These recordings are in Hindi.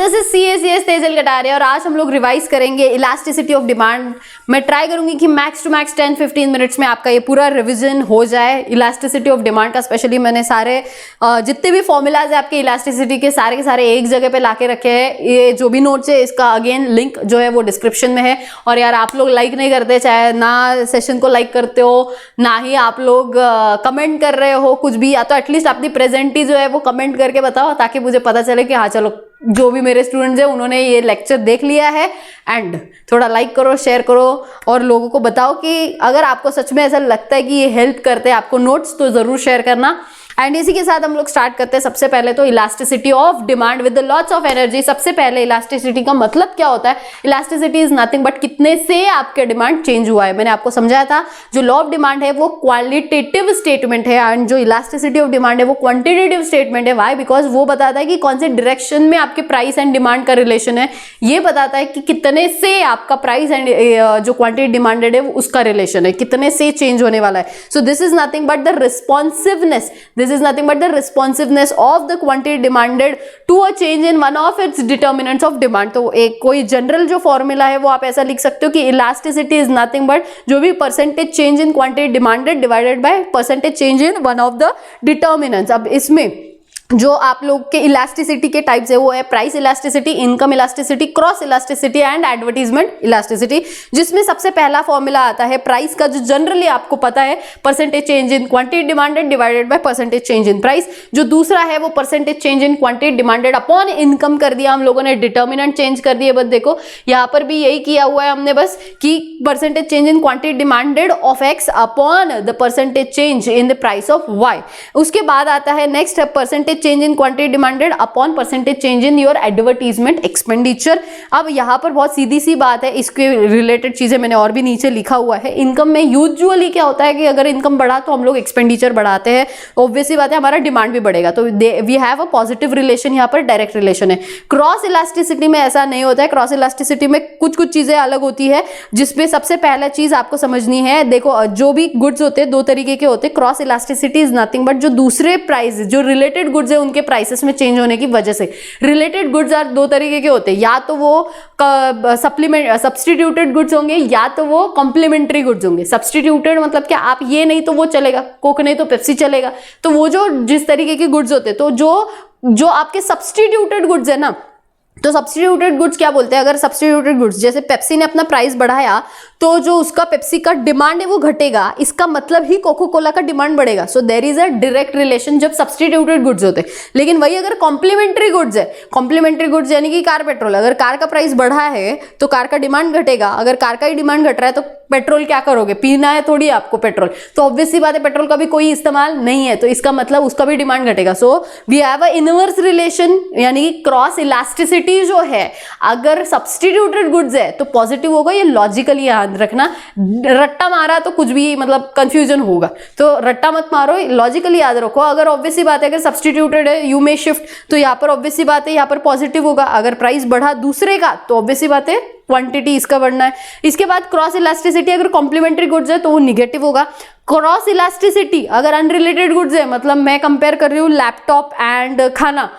This is CA Tejal Kataria और आज हम लोग रिवाइज करेंगे इलास्टिसिटी ऑफ डिमांड। मैं ट्राई करूंगी कि मैक्स टू मैक्स 10-15 मिनट्स में आपका ये पूरा रिवीजन हो जाए इलास्टिसिटी ऑफ डिमांड का। स्पेशली मैंने सारे जितने भी फॉर्मूलाज है आपके इलास्टिसिटी के सारे एक जगह पे लाके रखे हैं। ये जो भी नोट्स है इसका अगेन लिंक जो है वो डिस्क्रिप्शन में है। और यार आप लोग लाइक नहीं करते, चाहे ना सेशन को लाइक करते हो ना ही आप लोग कमेंट कर रहे हो कुछ भी, या तो एटलीस्ट अपनी प्रेजेंटी जो है वो कमेंट करके बताओ ताकि मुझे पता चले कि हाँ चलो जो भी मेरे स्टूडेंट्स हैं उन्होंने ये लेक्चर देख लिया है। एंड थोड़ा लाइक करो, शेयर करो और लोगों को बताओ कि अगर आपको सच में ऐसा लगता है कि ये हेल्प करते हैं आपको नोट्स तो जरूर शेयर करना। एंड इसी के साथ हम लोग स्टार्ट करते हैं। सबसे पहले तो elasticity of demand with the lots of energy. सबसे पहले इलास्टिसिटी का मतलब क्या होता है? इलास्टिसिटी इज नथिंग बट कितने से आपके डिमांड चेंज हुआ है। मैंने आपको समझाया था जो लॉ ऑफ डिमांड है वो क्वालिटेटिव स्टेटमेंट है एंड जो इलास्टिसिटी ऑफ डिमांड है वो क्वांटिटेटिव स्टेटमेंट है। वाई? बिकॉज वो बताता है कि कौन से डायरेक्शन में आपके प्राइस एंड डिमांड का रिलेशन है। ये बताता है कि कितने से आपका प्राइस एंड जो क्वांटिटी डिमांडेड है उसका रिलेशन है, कितने से चेंज होने वाला है। So this is nothing but the responsiveness, this is nothing but the responsiveness of the quantity demanded to a change in one of its determinants of demand। तो एक कोई जनरल जो फॉर्मूला है वो आप ऐसा लिख सकते हो कि इलास्टिसिटी इज नथिंग बट जो भी percentage change in quantity demanded divided by percentage change in one of the determinants. अब इसमें जो आप लोग के इलास्टिसिटी के टाइप्स है वो है price elasticity, income elasticity, cross elasticity and advertisement elasticity. जिसमें सबसे पहला फॉर्मूला आता है प्राइस का जो जनरली आपको पता है percentage change in quantity demanded divided by percentage change in price. जो दूसरा है वो percentage change in quantity demanded upon income कर दिया हम लोगों ने, डिटर्मिनेंट चेंज कर दिए। बस देखो यहाँ पर भी यही किया हुआ है हमने बस कि percentage change in quantity demanded of X upon the percentage change in the price of Y. उसके बाद आता है next percentage change in quantity demanded upon percentage change in your advertisement expenditure. अब यहां पर बहुत सीधी सी बात है, इसके रिलेटेड चीजें मैंने और भी नीचे लिखा हुआ है। इनकम में यूजुअली क्या होता है कि अगर इनकम बढ़ा तो हम लोग एक्सपेंडिचर बढ़ाते हैं, ऑब्वियसली बात है हमारा डिमांड भी बढ़ेगा, तो we have a positive relation, यहाँ पर डायरेक्ट रिलेशन है। क्रॉस इलास्टिसिटी में ऐसा नहीं होता है। क्रॉस इलास्टिसिटी में कुछ चीजें अलग होती है जिसमें सबसे पहला चीज आपको समझनी है। देखो जो भी गुड्स होते हैं दो तरीके के होते हैं। Cross elasticity is nothing but जो दूसरे प्राइस जो रिलेटेड गुड्स है उनके प्राइसेस में चेंज होने की वजह से। रिलेटेड गुड्स आर दो तरीके के होते हैं, या तो वो सब्स्टिट्यूटेड गुड्स होंगे या तो वो कॉम्प्लीमेंट्री गुड्स होंगे। सब्स्टिट्यूटेड मतलब क्या, आप ये नहीं तो वो चलेगा, कोक नहीं तो पेप्सी चलेगा। तो वो जो जिस तरीके के गुड्स होते हैं, तो जो आपके सब्स्टिट्यूटेड गुड्स है ना, तो सब्स्टिट्यूटेड गुड्स क्या बोलते हैं? अगर सब्स्टिट्यूटेड गुड्स जैसे पेप्सी ने अपना प्राइस बढ़ाया तो जो उसका पेप्सी का डिमांड है वो घटेगा, इसका मतलब ही कोको कोला का डिमांड बढ़ेगा। So there is a direct relation जब सब्स्टिट्यूटेड गुड्स होते हैं। लेकिन वही अगर कॉम्प्लीमेंट्री गुड्स है, कॉम्प्लीमेंट्री गुड्स यानी कि कार पेट्रोल, अगर कार का प्राइस बढ़ा है तो कार का डिमांड घटेगा। अगर कार का ही डिमांड घट रहा है तो पेट्रोल क्या करोगे? पीना है थोड़ी आपको पेट्रोल, तो ऑब्वियसली बात है पेट्रोल का भी कोई इस्तेमाल नहीं है, तो इसका मतलब उसका भी डिमांड घटेगा। So we have a inverse relation, यानी कि क्रॉस इलास्टिसिटी जो है अगर सब्स्टिट्यूटेड गुड्स है तो पॉजिटिव होगा। ये लॉजिकली याद रखना, रट्टा मारा तो कुछ भी मतलब कंफ्यूजन होगा, तो रट्टा मत मारो, लॉजिकली याद रखो। अगर ऑब्वियसली बात है अगर सब्स्टिट्यूटेड है यू मे शिफ्ट, तो यहाँ पर ऑब्वियसली बात है यहाँ पर पॉजिटिव होगा। अगर प्राइस बढ़ा दूसरे का तो ऑब्वियसली बात है क्वांटिटी इसका बढ़ना है। इसके बाद क्रॉस इलास्टिसिटी अगर कॉम्प्लीमेंट्री गुड्स है तो वो निगेटिव होगा। क्रॉस इलास्टिसिटी अगर अनरिलेटेड गुड्स है, मतलब मैं कंपेयर कर रही हूँ लैपटॉप एंड खाना,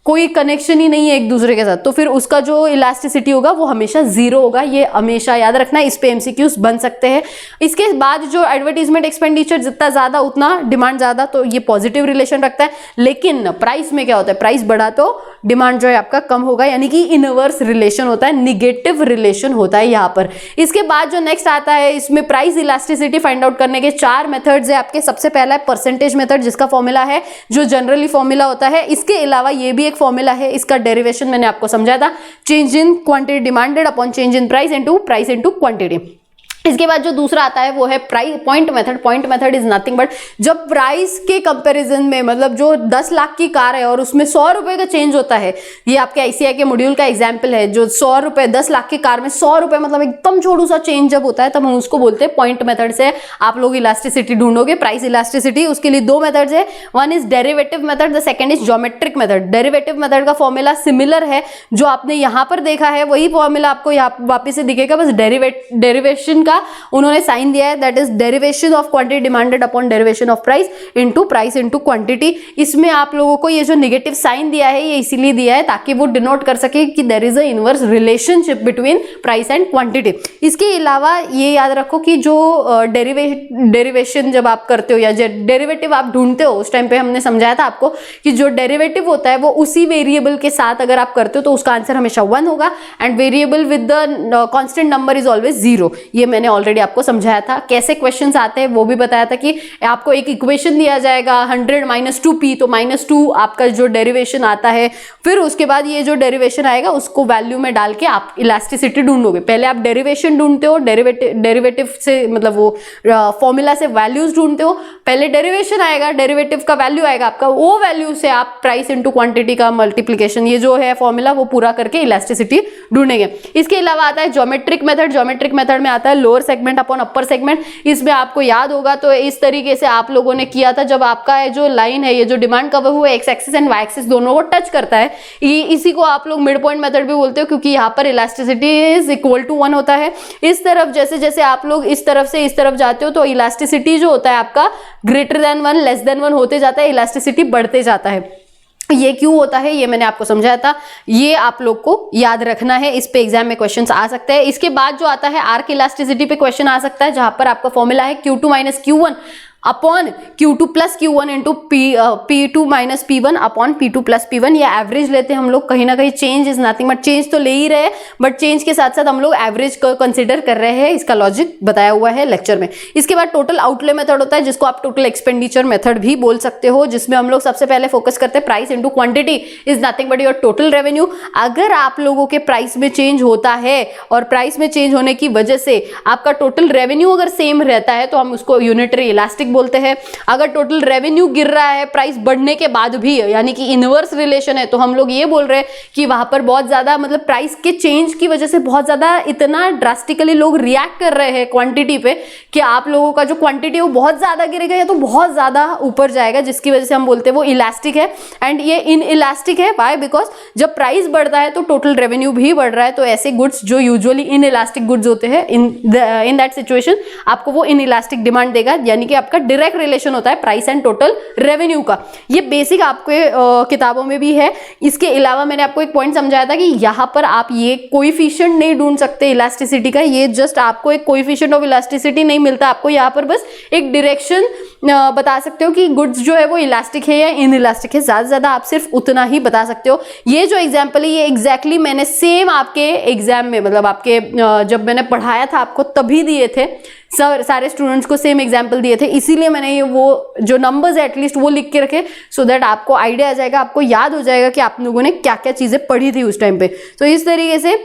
कोई कनेक्शन ही नहीं है एक दूसरे के साथ, तो फिर उसका जो इलास्टिसिटी होगा वो हमेशा जीरो होगा। ये हमेशा याद रखना, इस पे एमसीक्यूज बन सकते हैं। इसके बाद जो एडवर्टीजमेंट एक्सपेंडिचर जितना ज्यादा उतना डिमांड ज्यादा, तो ये पॉजिटिव रिलेशन रखता है। लेकिन प्राइस में क्या होता है? प्राइस बढ़ा तो डिमांड जो है आपका कम होगा, यानी कि इनवर्स रिलेशन होता है, निगेटिव रिलेशन होता है यहाँ पर। इसके बाद जो नेक्स्ट आता है, इसमें प्राइस इलास्टिसिटी फाइंड आउट करने के 4 मेथड्स है आपके। सबसे पहला है परसेंटेज मेथड, जिसका फॉर्मूला है जो जनरली फॉर्मूला होता है। इसके अलावा ये भी फॉर्मूला है, इसका डेरिवेशन मैंने आपको समझाया था, change in quantity demanded upon change in price into quantity. इसके बाद जो दूसरा आता है वो है price point method. Point method is nothing but जब प्राइस के कंपैरिजन में, मतलब जो 10 लाख की कार है और उसमें 100 रुपए का चेंज होता है, ये आपके आईसीआई के मॉड्यूल का एग्जांपल है, जो 100 रुपए 10 लाख की कार में 100 रुपए मतलब एकदम छोटू सा चेंज जब होता है तब हम उसको बोलते हैं पॉइंट मेथड से आप लोग इलास्टिसिटी ढूंढोगे, प्राइस इलास्टिसिटी। उसके लिए 2 मेथड्स है, one is derivative method, the second is geometric method. Derivative method का फॉर्मूला सिमिलर है, जो आपने यहाँ पर देखा है वही फॉर्मूला आपको यहाँ वापिस से दिखेगा, बस डेरिवेशन का का उन्होंने साइन दिया है, that is derivation of quantity demanded upon derivation of price into quantity. इसमें आप लोगों को ये जो नेगेटिव साइन दिया है ये इसीलिए दिया है ताकि वो डिनोट कर सके कि there is a inverse relationship between price and quantity. इसके अलावा ये याद रखो कि जो डेरिवेशन जब आप करते हो या डेरिवेटिव आप ढूंढते हो, उस टाइम पे हमने समझाया था आपको कि जो डेरिवेटिव होता है वो उसी वेरिएबल के साथ अगर आप करते हो तो उसका आंसर हमेशा 1 होगा, and variable with the constant number is always 0। ये मैंने ऑलरेडी आपको समझाया था। कैसे क्वेश्चंस आते हैं वो भी बताया था कि आपको एक इक्वेशन दिया जाएगा 100 - 2p, तो -2 आपका जो डेरिवेशन आता है, फिर उसके बाद ये जो डेरिवेशन आएगा उसको वैल्यू में डाल के आप इलास्टिसिटी ढूंढोगे। पहले आप डेरिवेशन ढूंढते हो, डेरिवेटिव से मतलब वो फॉर्मूला से वैल्यूज ढूंढते हो, पहले डेरिवेशन आएगा, डेरिवेटिव का वैल्यू आएगा आपका, वो वैल्यू से आप प्राइस इनटू क्वांटिटी का मल्टीप्लिकेशन, ये जो है फॉर्मूला वो पूरा करके इलास्टिसिटी ढूंढेंगे। इसके अलावा आता है ज्योमेट्रिक मेथड। ज्योमेट्रिक मेथड में आता है lower segment upon upper segment. इसमें आपको याद होगा तो इस तरीके से आप लोगों ने किया था, जब आपका है जो लाइन है, ये जो डिमांड कवर हुआ X axis and Y axis दोनों को टच करता है, इसी को आप लोग मिड पॉइंट मेथड भी बोलते हो, क्योंकि यहाँ पर इलास्टिसिटी इज इक्वल टू 1 होता है। इस तरफ जैसे जैसे आप लोग इस तरफ से इस तरफ जाते हो तो इलास्टिसिटी जो होता है आपका ग्रेटर देन 1 लेस देन 1 होते जाता है, इलास्टिसिटी बढ़ते जाता है। ये क्यों होता है ये मैंने आपको समझाया था, ये आप लोग को याद रखना है, इस पे एग्जाम में क्वेश्चंस आ सकते हैं। इसके बाद जो आता है आर्क इलास्टिसिटी पे क्वेश्चन आ सकता है, जहां पर आपका फॉर्मूला है Q2 - Q1 upon Q2 + Q1 into P2 - P1 upon P2 + P1। ये एवरेज लेते हैं हम लोग, कहीं ना कहीं change is nothing but, change तो ले ही रहे बट चेंज के साथ साथ हम लोग एवरेज को कंसिडर कर रहे हैं। इसका लॉजिक बताया हुआ है लेक्चर में। इसके बाद टोटल आउटले मेथड होता है, जिसको आप टोटल एक्सपेंडिचर मेथड भी बोल सकते हो, जिसमें हम लोग सबसे पहले फोकस करते हैं price into quantity is nothing but your total revenue. अगर आप लोगों के प्राइस में चेंज होता है और प्राइस में चेंज होने की वजह से आपका टोटल रेवेन्यू अगर सेम रहता है तो हम उसको यूनिटरी इलास्टिक बोलते हैं। अगर टोटल रेवेन्यू गिर रहा है प्राइस बढ़ने के बाद भी, यानी कि इनवर्स रिलेशन है, तो हम लोग ये बोल रहे हैं कि वहां पर बहुत ज्यादा मतलब प्राइस के चेंज की वजह से बहुत ज्यादा इतना ड्रास्टिकली लोग रिएक्ट कर रहे हैं क्वांटिटी पे कि आप लोगों का जो क्वांटिटी है वो बहुत ज्यादा गिरेगा या तो बहुत ज्यादा ऊपर जाएगा, जिसकी वजह से हम बोलते हैं वो इलास्टिक है। एंड ये इन इलास्टिक है, व्हाई? बिकॉज जब प्राइस बढ़ता है तो टोटल रेवेन्यू भी बढ़ रहा है, तो ऐसे गुड्स जो यूजुअली इन इलास्टिक गुड्स होते हैं, इन दैट सिचुएशन आपको वो इन इलास्टिक डिमांड देगा, यानी कि आपका डायरेक्ट रिलेशन होता है प्राइस एंड टोटल रेवेन्यू का। ये बेसिक आपके किताबों में भी है। इसके अलावा मैंने आपको एक पॉइंट समझाया था कि यहाँ पर आप ये कोएफिशिएंट नहीं ढूंढ सकते इलास्टिसिटी का, ये जस्ट आपको एक कोएफिशिएंट ऑफ इलास्टिसिटी नहीं मिलता, आपको यहाँ पर बस एक डायरेक्शन बता सकते हो कि गुड्स जो है वो इलास्टिक है या इन इलास्टिक है, ज्यादा से ज्यादा आप सिर्फ उतना ही बता सकते हो। ये जो एग्जाम्पल है ये एग्जैक्टली मैंने सेम आपके एग्जाम में, मतलब आपके जब मैंने पढ़ाया था आपको तभी दिए थे, सारे स्टूडेंट्स को सेम एग्जाम्पल दिए थे, इसीलिए मैंने ये वो जो नंबर्स है एटलीस्ट वो लिख के रखे, सो दैट आपको आइडिया आ जाएगा, आपको याद हो जाएगा कि आप लोगों ने क्या क्या चीजें पढ़ी थी उस टाइम पे। तो इस तरीके से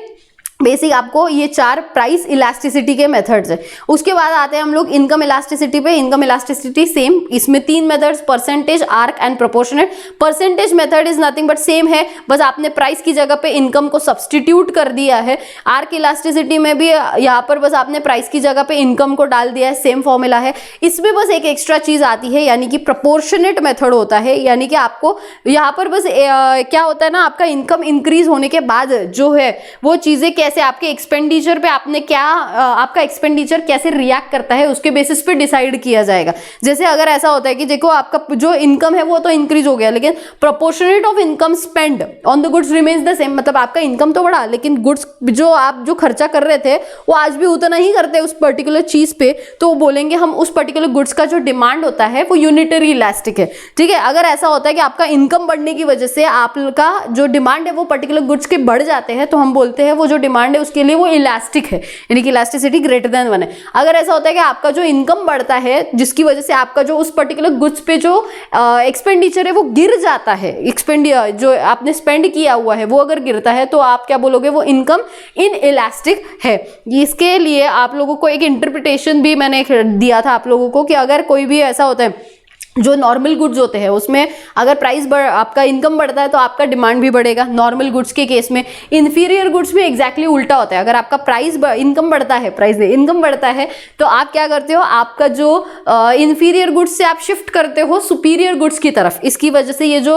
बेसिक आपको ये 4 प्राइस इलास्टिसिटी के मेथड्स है। उसके बाद आते हैं हम लोग इनकम इलास्टिसिटी पे। इनकम इलास्टिसिटी सेम, इसमें 3 methods, percentage, arc and proportionate. Percentage method is nothing but same है, बस आपने प्राइस की जगह पे इनकम को सब्सटीट्यूट कर दिया है। आर्क इलास्टिसिटी में भी यहाँ पर बस आपने प्राइस की जगह पे इनकम को डाल दिया है, सेम फॉर्मूला है। इसमें बस एक एक्स्ट्रा चीज आती है, यानी कि प्रोपोर्शनेट मेथड होता है, यानी कि आपको यहाँ पर बस क्या होता है ना, आपका इनकम इंक्रीज होने के बाद जो है वो चीजें कैसे आपके एक्सपेंडिचर पे आपने क्या आपका एक्सपेंडिचर कैसे रिएक्ट करता है उसके बेसिस पे डिसाइड किया जाएगा। जैसे अगर ऐसा होता है कि देखो आपका जो इनकम है वो तो इंक्रीज हो गया, लेकिन proportionate of income spend on the goods remains the same, मतलब आपका इनकम तो बढ़ा लेकिन गुड्स जो आप जो खर्चा कर रहे थे वो आज भी उतना ही करते हैं उस पर्टिकुलर चीज पे, तो बोलेंगे हम उस पर्टिकुलर गुड्स का जो डिमांड होता है वो यूनिटरी इलास्टिक है। ठीक है, अगर ऐसा होता है कि आपका इनकम बढ़ने की वजह से आपका जो डिमांड है वो पर्टिकुलर गुड्स के बढ़ जाते हैं, तो हम बोलते हैं वो जो डिमांड है उसके लिए वो इलास्टिक है, यानी कि इलास्टिसिटी ग्रेटर देन 1 है। अगर ऐसा होता है कि आपका जो इनकम बढ़ता है जिसकी वजह से आपका जो उस पर्टिकुलर गुड्स पे जो एक्सपेंडिचर है वो गिर जाता है, एक्सपेंडिचर जो आपने स्पेंड किया हुआ है वो अगर गिरता है तो आप क्या बोलोगे, वो इनकम इन इलास्टिक है। इसके लिए आप लोगों को एक इंटरप्रिटेशन भी मैंने दिया था आप लोगों को कि अगर कोई भी ऐसा होता है जो नॉर्मल गुड्स होते हैं उसमें अगर प्राइस आपका इनकम बढ़ता है तो आपका डिमांड भी बढ़ेगा नॉर्मल गुड्स के केस में। इन्फीरियर गुड्स में एग्जैक्टली उल्टा होता है, अगर आपका इनकम बढ़ता है, इनकम बढ़ता है तो आप क्या करते हो, आपका जो इन्फीरियर गुड्स से आप शिफ्ट करते हो सुपीरियर गुड्स की तरफ। इसकी वजह से ये जो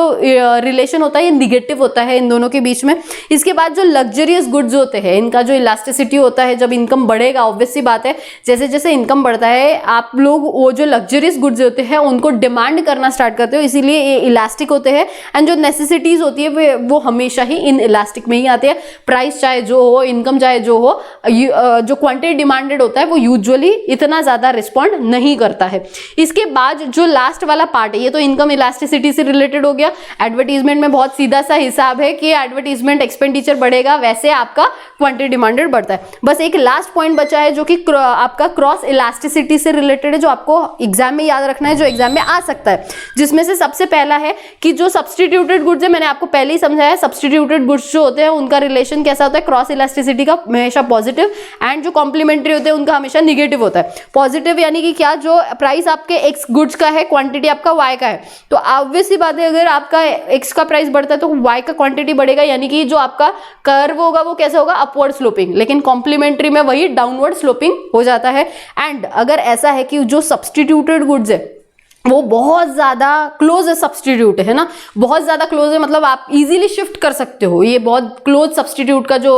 रिलेशन होता है ये निगेटिव होता है इन दोनों के बीच में। इसके बाद जो लग्जरियस गुड्स होते हैं इनका जो इलास्टिसिटी होता है, जब इनकम बढ़ेगा ऑब्वियस सी बात है जैसे जैसे इनकम बढ़ता है आप लोग वो जो लग्जरियस गुड्स होते हैं उनको डिमांड करना स्टार्ट करते हो, इसीलिए ये इलास्टिक होते हैं। एंड जो नेसेसिटीज होती है वो हमेशा ही इन इलास्टिक में ही आती है। प्राइस चाहे जो हो, इनकम चाहे जो हो, जो क्वांटिटी डिमांडेड होता है वो यूजुअली इतना ज्यादा रिस्पॉन्ड नहीं करता है। इसके बाद जो लास्ट वाला पार्ट है ये तो इनकम इलास्टिसिटी से रिलेटेड हो गया। एडवर्टीजमेंट में बहुत सीधा सा हिसाब है कि एडवर्टीजमेंट एक्सपेंडिचर बढ़ेगा वैसे आपका क्वांटिटी डिमांडेड बढ़ता है। बस एक लास्ट पॉइंट बचा है जो कि आपका क्रॉस इलास्टिसिटी से रिलेटेड है, जो आपको एग्जाम में याद रखना है, जो एग्जाम में आ सकता है। जिसमें से सबसे पहला है कि जो सब्स्टिट्यूटेड गुड्स है, मैंने आपको पहले ही समझाया सब्स्टिट्यूटेड गुड्स जो होते हैं उनका रिलेशन कैसा होता है, क्रॉस इलास्टिसिटी का हमेशा पॉजिटिव, एंड जो कॉम्प्लीमेंट्री होते हैं उनका हमेशा निगेटिव होता है। पॉजिटिव यानी कि क्या, जो प्राइस आपके एक्स गुड्स का है क्वांटिटी आपका वाई का है, तो ऑब्वियस सी बात है अगर आपका एक्स का प्राइस बढ़ता है तो वाई का क्वांटिटी बढ़ेगा, यानी कि जो आपका कर्व होगा वो कैसा होगा, अपवर्ड स्लोपिंग। लेकिन कॉम्प्लीमेंट्री में वही डाउनवर्ड स्लोपिंग हो जाता है। एंड अगर ऐसा है कि जो सब्स्टिट्यूटेड गुड्स है वो बहुत ज्यादा क्लोज है, सब्स्टिट्यूट है ना, बहुत ज्यादा क्लोज है, मतलब आप इजीली शिफ्ट कर सकते हो। ये बहुत क्लोज सब्स्टिट्यूट का जो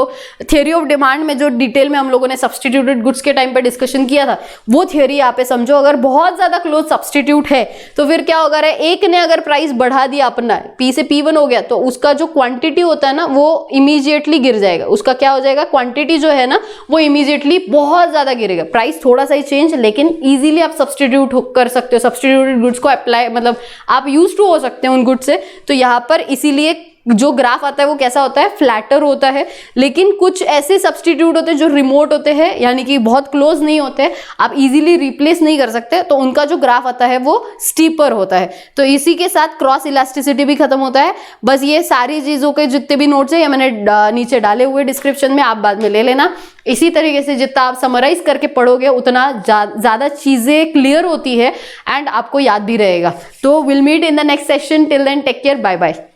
थियरी ऑफ डिमांड में जो डिटेल में हम लोगों ने सब्स्टिट्यूटेड गुड्स के टाइम पे डिस्कशन किया था वो थियरी यहाँ पे समझो। अगर बहुत ज्यादा क्लोज सब्स्टिट्यूट है तो फिर क्या होगा, एक ने अगर प्राइस बढ़ा दिया अपना P से P1 हो गया तो उसका जो क्वांटिटी होता है ना वो इमीजिएटली गिर जाएगा। उसका क्या हो जाएगा, क्वांटिटी जो है ना वो इमीजिएटली बहुत ज्यादा गिरेगा। प्राइस थोड़ा सा ही चेंज, लेकिन इजीली आप सब्स्टिट्यूट कर सकते हो, सब्स्टिट्यूटेड गुड्स को अप्लाई, मतलब आप यूज टू हो सकते हैं उन गुड्स से। तो यहाँ पर इसीलिए जो ग्राफ आता है वो कैसा होता है, फ्लैटर होता है। लेकिन कुछ ऐसे सब्स्टिट्यूट होते हैं जो रिमोट होते हैं, यानी कि बहुत क्लोज नहीं होते, आप इजीली रिप्लेस नहीं कर सकते, तो उनका जो ग्राफ आता है वो स्टीपर होता है। तो इसी के साथ क्रॉस इलास्टिसिटी भी खत्म होता है। बस ये सारी चीजों के जितने भी नोट्स है ये मैंने नीचे डाले हुए डिस्क्रिप्शन में, आप बाद में ले लेना। इसी तरीके से जितना आप समराइज करके पढ़ोगे उतना ज्यादा चीजें क्लियर होती है एंड आपको याद भी रहेगा। तो will meet in the next session, till then take care, bye bye.